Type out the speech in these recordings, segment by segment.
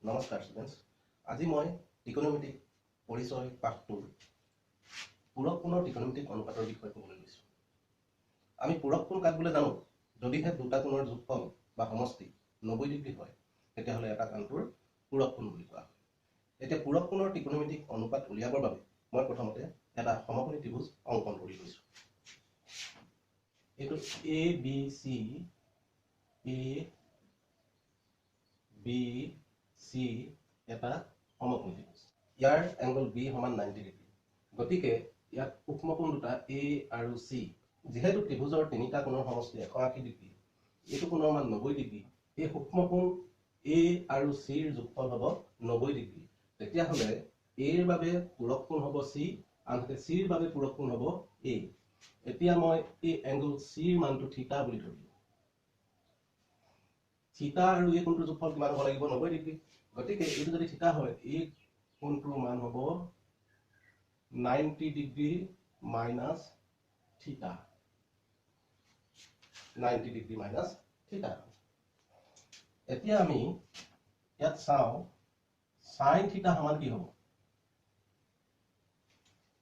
নমস্কাৰ ষ্টুডেণ্টছ, আজি মই ত্ৰিকোণমিতিক পৰিচয় পাঠটোৰ পূৰক কোণৰ ত্ৰিকোণমিতিক অনুপাতৰ বিষয়ে ক'বলৈ লৈছোঁ। আমি পূৰক কোণ কাক বোলে জানো? যদিহে দুটা কোণৰ যোগফল বা সমষ্টি 90 ডিগ্ৰী হয়, তেতিয়াহ'লে এটা কোণটোৰ পূৰক কোণ বুলি কোৱা হয়। এতিয়া পূৰক কোণৰ ত্ৰিকোণমিতিক অনুপাত উলিয়াবৰ বাবে মই প্ৰথমতে এটা সমকোণী ত্ৰিভুজ অংকন কৰি লৈছোঁ। এইটো এ বি চি এটা সমকোণী ত্ৰিভুজ। ইয়াৰ এংগল বি সমান 90 ডিগ্ৰী। গতিকে ইয়াত সূক্ষ্মকোণ দুটা এ আৰু চি। যিহেতু ত্ৰিভুজৰ তিনিটা কোণৰ সমষ্টি 180 ডিগ্ৰী, এইটো কোণৰ মান 90 ডিগ্ৰী, এই সূক্ষ্মকোণ এ আৰু চিৰ যোগফল হ'ব 90 ডিগ্ৰী। তেতিয়াহ'লে এৰ বাবে পূৰক কোণ হ'ব চি, আনহাতে চিৰ বাবে পূৰক কোণ হ'ব এ। এতিয়া মই এই এংগল চিৰ মানটো থিটা বুলি ধৰিলোঁ। থিটা আৰু এই কোণটোৰ যোগফল কিমান হ'ব লাগিব? 90 ডিগ্ৰী। গতিকে এইটো যদি থিটা হয়, এই কোণটোৰ মান হ'ব 90 ডিগ্ৰী মাইনাছ থিটা। 90 ডিগ্ৰী মাইনাছ থিটা। এতিয়া আমি ইয়াত চাওঁ, সাইন থিটা সমান কি হ'ব?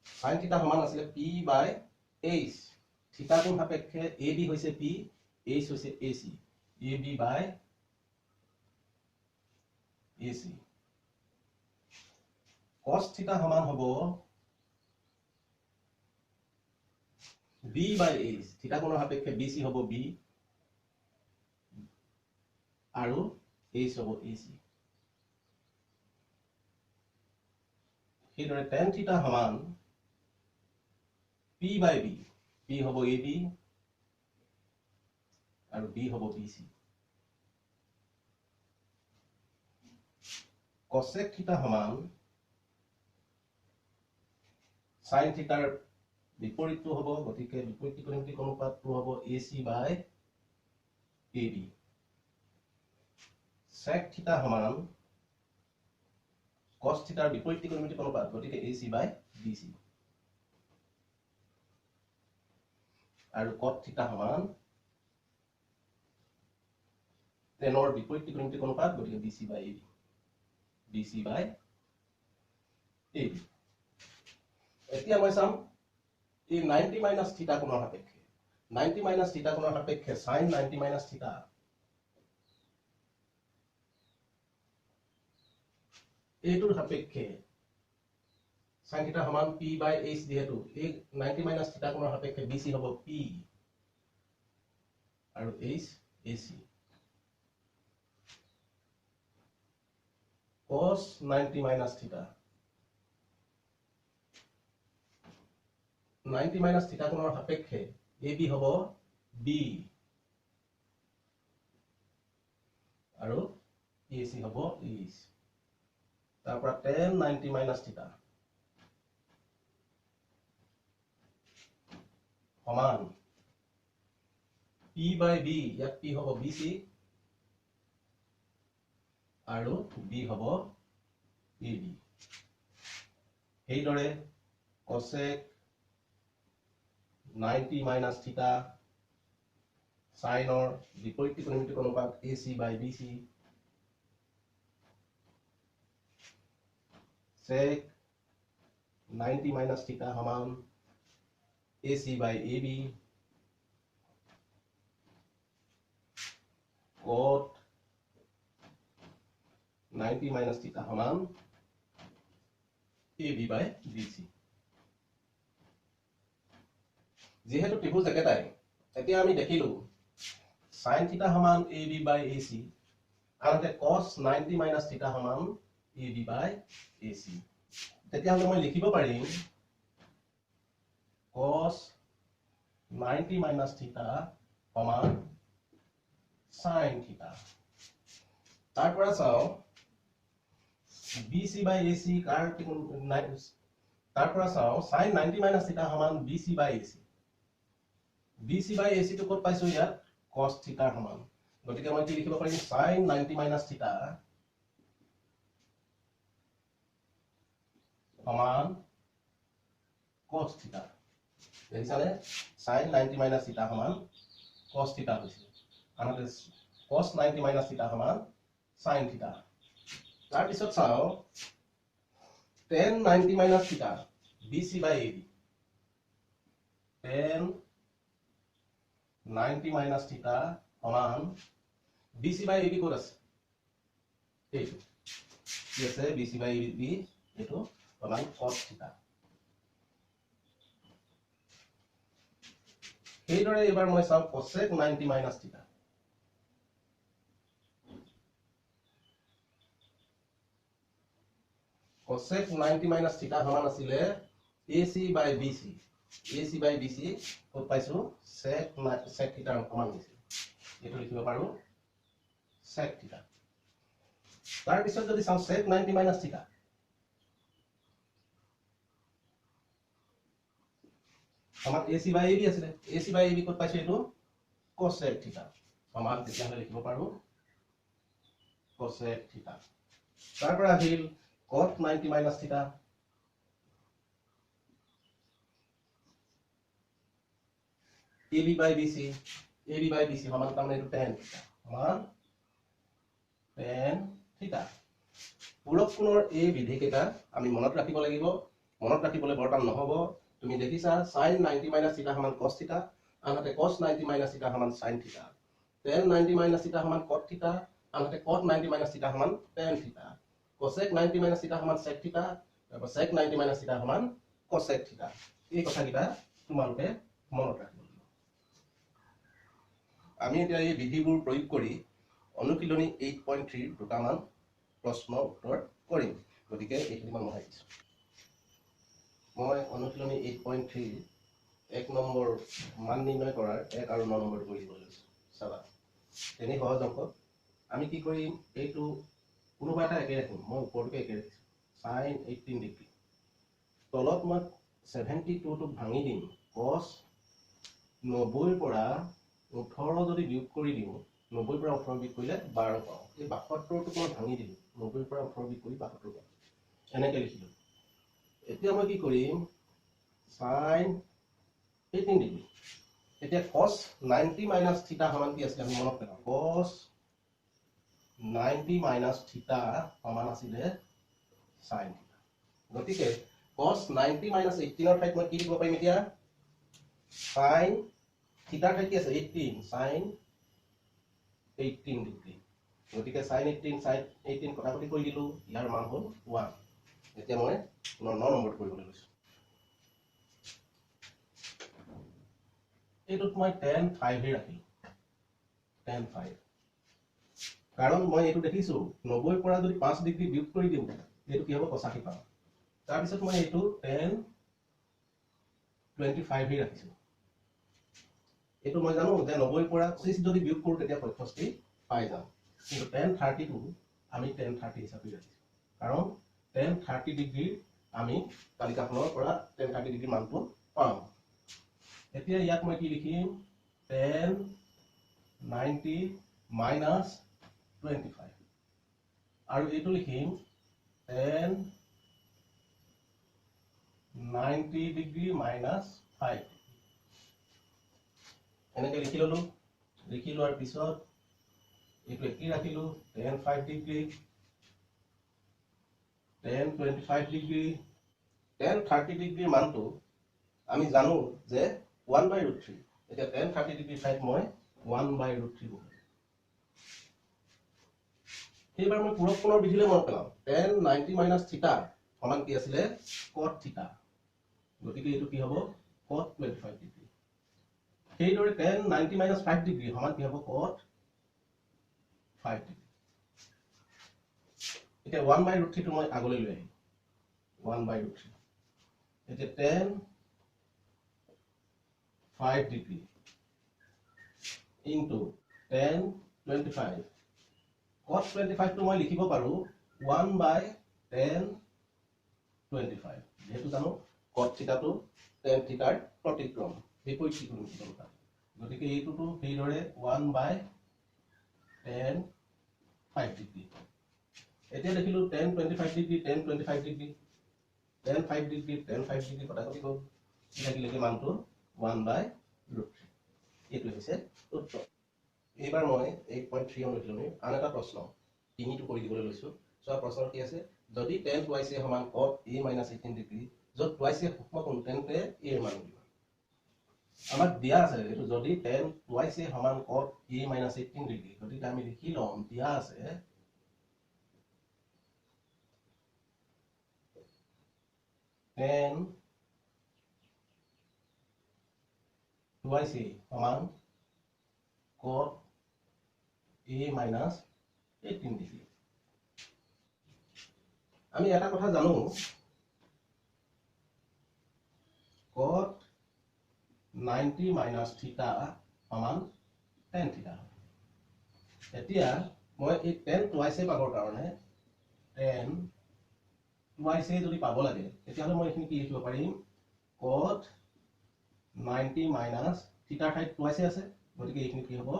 সাইন থিটা সমান আছিলে পি বাই এইচ। থিটা কোণ সাপেক্ষে এ বি হৈছে পি, এইচ হৈছে এ C. A B by A C. Cos theta সমান হ'ব বি বাই এইচ। থিটা কোণৰ সাপেক্ষে বি চি হ'ব বি আৰু এইচ হ'ব এ চি। সেইদৰে টেন থিটা সমান পি বাই বি। পি হ'ব এ বি আৰু বি হ'ব বি চি। কচেক থিটা সমান সাইন থিটাৰ বিপৰীতটো হ'ব, গতিকে বিপৰীত ত্ৰিকোণমিতিক অনুপাতটো হ'ব এ C by A B. Sec theta সমান কস থিটাৰ বিপৰীত ত্ৰিকোণমিতিক অনুপাত, গতিকে A C by B C. আৰু কট থিটা সমান টেনৰ বিপৰীত ত্ৰিকোণমিতিক অনুপাত, গতিকে B C by A B. B C by A B. এতিয়া মই চাম এই 90 মাইনাছ থিটা কোণৰ সাপেক্ষে। 90 মাইনাছ থিটা কোণৰ সাপেক্ষে সাইন 90 মাইনাছ থিটা এইটোৰ সাপেক্ষে সাইন থিটা সমান পি বাই এইচ। যিহেতু এই 90 মাইনাছ থিটা কোণৰ সাপেক্ষে বি চি হ'ব পি আৰু H A C. cos 90 minus থিটা। 90 মাইনাছ থিটা কোণৰ সাপেক্ষে এ বি হ'ব বি আৰু এ চি হ'ব এইচ। তাৰ পৰা tan 90 মাইনাছ থিটা সমান পি বাই বি। ইয়াত পি হ'ব বি চি আৰু বি হ'ব এ বি। সেইদৰে কচেক 90 মাইনাছ থিটা সাইনৰ বিপৰীত ত্ৰিকোণমিতিক অনুপাত A C by B C. sec 90 minus theta সমান A C by A B. cot 90 minus theta সমান A B by B C. যেহেতু ত্ৰিভুজ একেটাই, এতিয়া আমি দেখিলো সাইন থিটা সমান A B by A C, আনহাতে cos 90 মাইনাছ থিটা সমান A B by A C. তেতিয়াহ'লে মই লিখিব পাৰিম cos 90 মাইনাছ থিটা সমান সাইন থিটা। তাৰ পৰা চাওঁ B C by A C কাৰ তাৰ পৰা চাওঁ সাইন 90 মাইনাছ থিটা সমান B C by A C. B C by A C টো ক'ত পাইছো? ইয়াত cos থিটাৰ সমান। গতিকে মই কি লিখিব পাৰিম? সাইন 90 মাইনাছ থিটা সমান cos থিটা। দেখিছানে? সাইন 90 মাইনাছ থিটা সমান cos থিটা হৈছে, আনহাতে cos 90 মাইনাছ থিটা সমান সাইন থিটা। তাৰ পিছত চাও tan 90 minus theta BC by AB tan 90 minus theta সমান BC by AB ক'ত আছে এইটো কি আছে BC by AB এইটো সমান cos theta সেইদৰে এবাৰ মই চাও cosec 90 minus theta cosec 90 minus theta সমান আছিলে AC by BC ক'ত পাইছো sec theta সমান হৈছে এটো লিখিব পাৰো sec theta তাৰ পিছত যদি চাও sec 90 minus theta সমান AC by AB আছিলে AC by AB ক'ত পাইছো এটো cosec theta সমান তেতিয়া হলে লিখিব পাৰো cosec theta তাৰ পৰা আহিল cot 90 minus theta AB by BC সমান তাৰমানে এটো tan theta সমান tan theta পূৰক কোণৰ এই বিধিকেইটা আমি মনত ৰাখিব লাগিব মনত ৰাখিবলৈ বৰটান নহব তুমি দেখিছা sin 90 minus theta সমান cos theta আনহাতে cos 90 minus theta সমান sin theta tan 90 minus theta সমান cot theta আনহাতে cot 90 minus theta সমান tan theta cosec 90 minus theta সমান sec theta আৰু sec 90 minus theta সমান cosec theta এই কথাকিটা তোমালোকে মনত ৰাখিব আমি এতিয়া এই বিধিবোৰ প্ৰয়োগ কৰি অনুশীলনী 8.3 দুটামান প্ৰশ্ন উত্তৰ কৰিম গতিকে এইখিনি মই আহিছো মই অনুশীলনী 8.3 এক নম্বৰ মান নিৰ্ণয় কৰাৰ 1 আৰু 9 নম্বৰ কৰিব লৈছো চাবা তেনে সহজ অংক আমি কি কৰিম এইটো কোনোবা এটা একে ৰাখিম মই ওপৰটোকে একে ৰাখিছো sin 18 ডিগ্ৰী তলত মই 72 টো ভাঙি দিম cos 90 ৰ পৰা 18 যদি বিয়োগ কৰি দিও 90 ৰ পৰা 18 বিয়োগ কৰিলে 12 পাও এই 72 টো মই ভাঙি দিম 90 ৰ পৰা 18 বিয়োগ কৰি 72 পাও এনেকৈ লিখিলো এতিয়া মই কি কৰিম sin 18 ডিগ্ৰী এতিয়া cos 90 minus theta সমান কি আছিল আমি মনত পেলাও cos 90 minus theta সমান আছিল sin theta গতিকে cos 90 minus 18 ৰ ঠাইত মই কি লিখিব পাৰিম এতিয়া sin theta ঠাইত কি আছে 18 sin 18 ডিগ্ৰী গতিকে sin 18 কটাকটি কৰি দিলো ইয়াৰ মান হ'ল 1 এতিয়া মই 9 নম্বৰটো কৰিবলৈ লৈছো এইটোত মই tan 5 হে ৰাখিলো tan 5 কাৰণ মই এইটো দেখিছো 90 ৰ পৰা যদি 5 ডিগ্ৰী বিয়োগ কৰি দিও এইটো কি হ'ব 85 পাম তাৰ পিছত মই এইটো tan 25 হে ৰাখিছো এইটো মই জানো যে 90 ৰ পৰা 25 যদি বিয়োগ কৰো তেতিয়া 65 পাই যাম কিন্তু tan 32 আমি tan 30 হিচাপে ৰাখিছো কাৰণ tan 30 ডিগ্ৰী আমি তালিকাখনৰ পৰা tan 30 ডিগ্ৰী মানটো পাম এতিয়া ইয়াত মই কি লিখিম tan 90 minus 25 আৰু এইটো লিখিম tan 90 ডিগ্ৰী minus 5 এনেকৈ লিখি ললো লিখি লোৱাৰ পিছত এইটো কি ৰাখিলো tan 5 degree tan 25 degree tan 30 degree মানটো আমি জানো যে 1/√3 এতিয়া tan 30 ডিগ্ৰী ঠাইত মই 1/√3 বহাম এইবাৰ মই পূৰক কোণৰ বিধিলৈ মনত পেলাও tan 90 minus theta সমান কি আছিল cot theta গতিকে এইটো কি হ'ব cot 25 ডিগ্ৰী সেইদৰে tan 90 minus 5 ডিগ্ৰী সমান কি হ'ব cot 5 ডিগ্ৰী এতিয়া 1/√3 টো মই আগলৈ লৈ আহিম 1/√3 এতিয়া tan 5 degree into tan 25 cos 25 টো মই লিখিব পাৰো 1/tan 25 যেহেতু জানো cot theta টো tan theta ৰ প্ৰতিক্ৰম বিপৰীত ত্ৰিকোণমিতিতা গতিকে এইটোটো সেইদৰে 1/tan 5 ডিগ্ৰী এতিয়া দেখিলো tan 25 degree tan 25 degree tan 5 degree tan 5 degree কটাকটি গ'ল লাগিলে মানটো 1/√3 এইটো হৈছে উত্তৰ এইবাৰ মই 8.3 অনুশীলনীৰ আন এটা প্ৰশ্ন 3টো কৰি দিবলৈ লৈছো চোৱা প্ৰশ্ন কি আছে যদি tan twice a সমান cot a minus 18 ডিগ্ৰী য'ত twice a সূক্ষ্ম কোণ তেন্তে a ৰ মান উলিওৱা আমাক দিয়া আছে এইটো যদি tan twice a সমান cot a minus 18 ডিগ্ৰী গতিকে আমি লিখি লম দিয়া আছে tan twice a সমান cot a minus 18 ডিগ্ৰী আমি এটা কথা জানো cot 90 minus theta সমান tan theta এতিয়া মই এই tan twice a পাবৰ কাৰণে tan twice a যদি পাব লাগে তেতিয়াহ'লে মই এখিনি কি লিখিব পাৰিম cot 90 minus theta ঠাইত twice a আছে গতিকে এখিনি কি হ'ব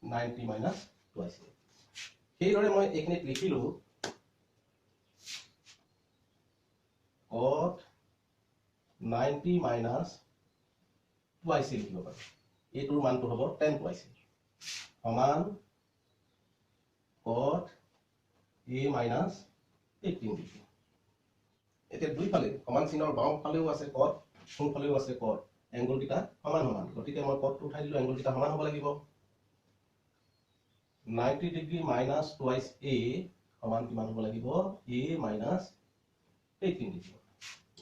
90 minus twice a সেইদৰে মই এখিনিত লিখিলো cot 90 minus twice a লিখিব পাৰো এইটোৰ মানটো হ'ব tan twice a সমান cot a minus 18 ডিগ্ৰী এতিয়া দুইফালে সমান চিনৰ বাওঁ ফালেও আছে cot সোঁ ফালেও আছে cot এংগল কিটা সমান সমান গতিকে মই cot টো উঠাই দিলো এংগল কিটা সমান হ'ব লাগিব 90 ডিগ্ৰী minus twice a সমান কিমান হ'ব লাগিব a minus 18 ডিগ্ৰী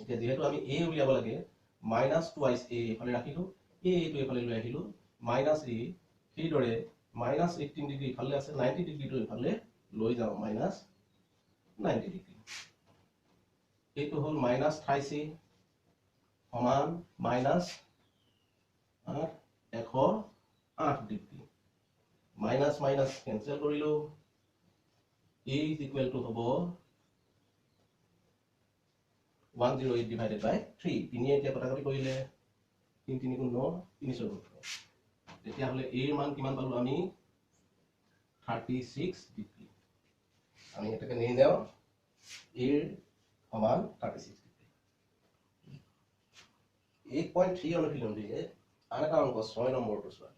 এতিয়া যেহেতু আমি a উলিয়াব লাগে minus twice a এফালে ৰাখিলো a টো এফালে লৈ আহিলো minus a সেইদৰে minus 18 ডিগ্ৰী ইফালে আছে 90 ডিগ্ৰীটো ইফালে লৈ যাও minus 90 ডিগ্ৰী এইটো হ'ল minus 28 সমান minus 108 degree minus minus cancel কৰিলো a is equal to হ'ব 108 divided by 3 তিনি এতিয়া কটাকটি কৰিলে 3 3 গুণ 9 318 তেতিয়াহ'লে a ৰ মান কিমান পালো আমি 36 ডিগ্ৰী আমি এটাকে নিলেও a ৰ সমান 36 ডিগ্ৰী 8.3 অনুশীলন দিয়ে আন এটা অংক 6 নম্বৰটো চোৱা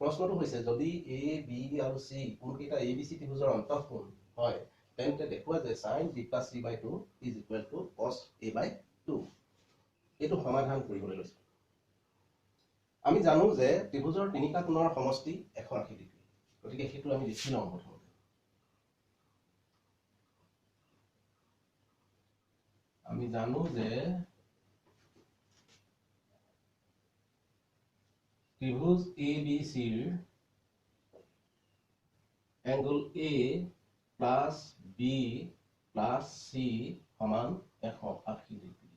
প্ৰশ্নটো হৈছে যদি a b আৰু c কোনকেইটা abc ত্ৰিভুজৰ অন্তঃকোণ হয় তেন্তে দেখুৱা যে sin b plus c by 2 is equal to cos a by 2 এটো সমাধান কৰিবলৈ লৈছো আমি জানো যে ত্ৰিভুজৰ তিনিটা কোণৰ সমষ্টি 180 ডিগ্ৰী গতিকে হেতু আমি লিখি লম প্ৰথমতে আমি জানো যে ত্ৰিভুজ ABC ৰ angle A plus B plus C সমান 180 ডিগ্ৰী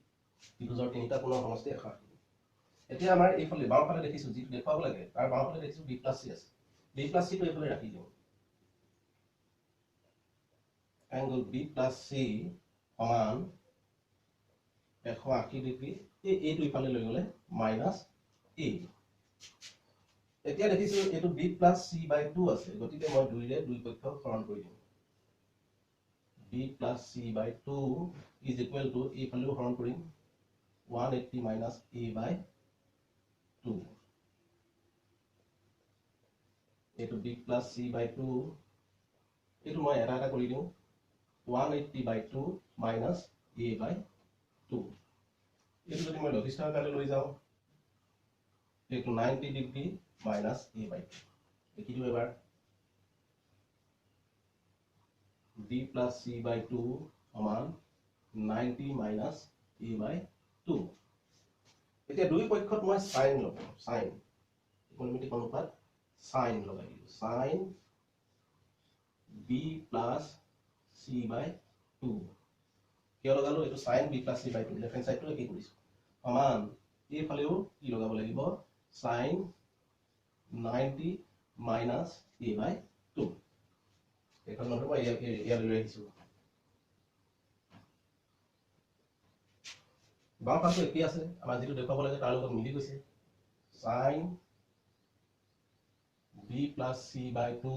ত্ৰিভুজৰ তিনিটা কোণৰ সমষ্টি 180 এতিয়া আমাৰ এইফালে বাওঁফালে দেখিছো যি দেখুৱাব লাগে তাৰ বাওঁফালে দেখিছো B plus C আছে B plus C টো এইফালে ৰাখি দিও angle B plus C সমান 180 ডিগ্ৰী এইটো ইফালে লৈ গলে minus A এতিয়া দেখিছো এটো b plus c by 2 আছে গতিকে মই 2 ৰে দুই পক্ষ হৰণ কৰি দিম b plus c by 2 is equal to a ফালেও হৰণ কৰিম 180 minus a by 2 এটো b plus c by 2 এটো মই এটা কৰি দিম 180 by 2 minus a by 2 এটো যদি মই লঘিষ্ঠ আকাৰে লৈ যাও এটো 90 ডিগ্ৰী minus a by 2 দেখি দিও এবাৰ b plus c by 2 সমান 90 minus a by 2 এতিয়া দুই পক্ষত মই sin লগাম sin ত্ৰিকোণমিতিক অনুপাত sin লগাই দিও sin b plus c by 2 কিয় লগালো এটো sin b plus c by 2 left hand সাইডটো কি কৰিছো সমান এই ফালেও কি লগাব লাগিব sin 90 minus a by 2 এখন নম্বৰ মই ইয়াত লৈ আহিছো বাম পাশে কি আছে আমাৰ যেটো দেখাব লাগে তাৰ লগত মিলি গৈছে sin b plus c by 2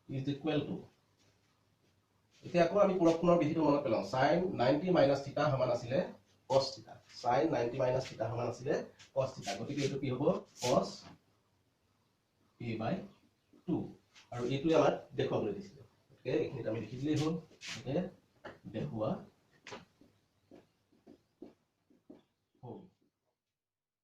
is equal to এতিয়া আকৌ আমি পুৰক্ষণৰ বিধিটো মনত পেলাও sin 90 minus θ সমান আছিল cos θ sin 90 minus θ সমান আছিল cos θ গতিকে এটো কি হ'ব cos a by 2 আৰু এটো আমাৰ দেখাবলৈ দিছিল এইখিনিত আমি লিখি দিলেই হ'ল যে দেখুওৱা